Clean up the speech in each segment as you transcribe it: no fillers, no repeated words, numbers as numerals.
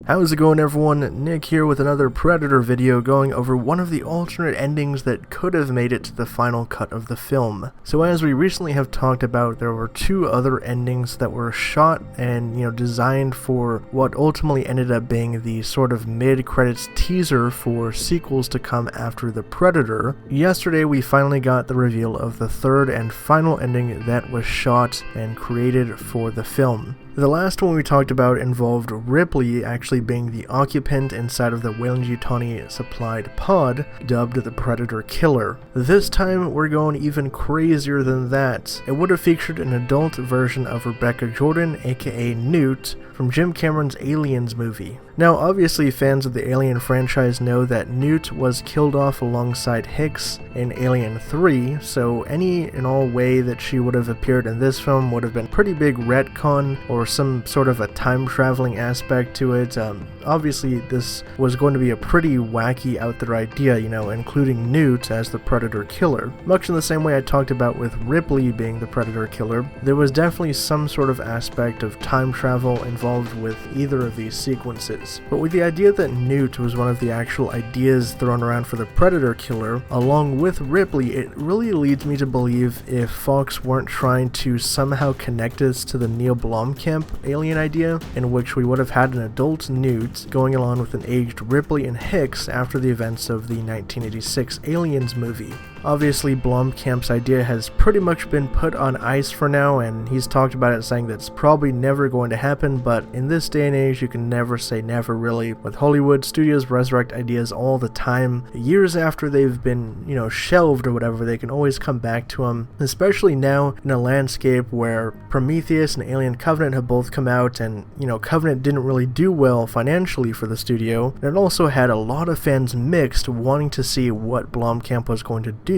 How's it going, everyone? Nick here with another Predator video going over one of the alternate endings that could have made it to the final cut of the film. So as we recently have talked about, there were two other endings that were shot and designed for what ultimately ended up being the sort of mid-credits teaser for sequels to come after the Predator. Yesterday we finally got the reveal of the third and final ending that was shot and created for the film. The last one we talked about involved Ripley actually being the occupant inside of the Weyland-Yutani supplied pod, dubbed the Predator Killer. This time we're going even crazier than that. It would have featured an adult version of Rebecca Jordan, aka Newt, from Jim Cameron's Aliens movie. Now obviously fans of the Alien franchise know that Newt was killed off alongside Hicks in Alien 3, so any and all way that she would have appeared in this film would have been pretty big retcon or some sort of a time traveling aspect to it. Obviously this was going to be a pretty wacky out there idea, including Newt as the Predator Killer. Much in the same way I talked about with Ripley being the Predator Killer, there was definitely some sort of aspect of time travel involved with either of these sequences. But with the idea that Newt was one of the actual ideas thrown around for the Predator Killer, along with Ripley, it really leads me to believe if Fox weren't trying to somehow connect us to the Neil Blomkamp Alien idea, in which we would have had an adult Newt going along with an aged Ripley and Hicks after the events of the 1986 Aliens movie. Obviously, Blomkamp's idea has pretty much been put on ice for now, and he's talked about it saying that's probably never going to happen, but in this day and age, you can never say never really. With Hollywood, studios resurrect ideas all the time. Years after they've been, shelved or whatever, they can always come back to them, especially now in a landscape where Prometheus and Alien Covenant have both come out, and, Covenant didn't really do well financially for the studio, and it also had a lot of fans mixed wanting to see what Blomkamp was going to do.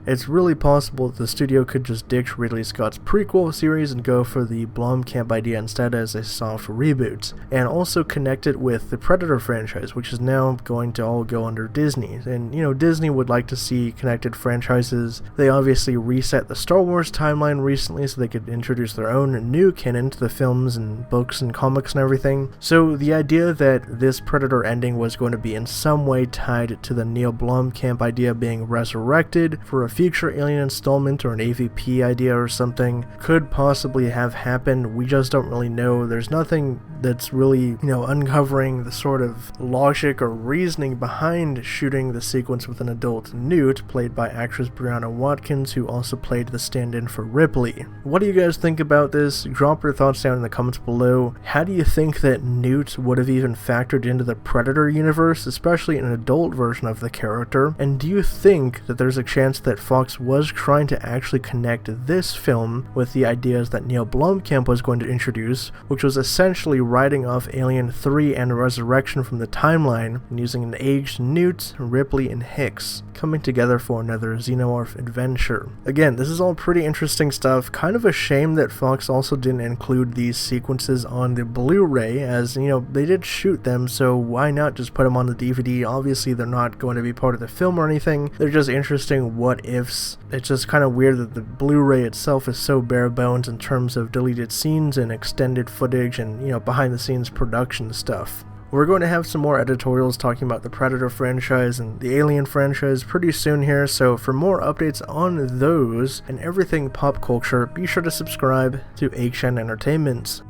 It's really possible that the studio could just ditch Ridley Scott's prequel series and go for the Blomkamp idea instead as a soft reboot, and also connect it with the Predator franchise, which is now going to all go under Disney. And Disney would like to see connected franchises. They obviously reset the Star Wars timeline recently so they could introduce their own new canon to the films and books and comics and everything. So the idea that this Predator ending was going to be in some way tied to the Neil Blomkamp idea being resurrected for a future Alien installment or an AVP idea or something could possibly have happened. We just don't really know. There's nothing that's really, uncovering the sort of logic or reasoning behind shooting the sequence with an adult Newt, played by actress Brianna Watkins, who also played the stand-in for Ripley. What do you guys think about this? Drop your thoughts down in the comments below. How do you think that Newt would have even factored into the Predator universe, especially an adult version of the character? And do you think that there's a chance that Fox was trying to actually connect this film with the ideas that Neil Blomkamp was going to introduce, which was essentially writing off Alien 3 and Resurrection from the timeline and using an aged Newt, Ripley, and Hicks coming together for another xenomorph adventure? Again, this is all pretty interesting stuff. Kind of a shame that Fox also didn't include these sequences on the Blu-ray, as they did shoot them, so why not just put them on the DVD? Obviously they're not going to be part of the film or anything, they're just interesting what-ifs. It's just kind of weird that the Blu-ray itself is so bare bones in terms of deleted scenes and extended footage and, behind the scenes production stuff. We're going to have some more editorials talking about the Predator franchise and the Alien franchise pretty soon here, so for more updates on those and everything pop culture, be sure to subscribe to HN Entertainment.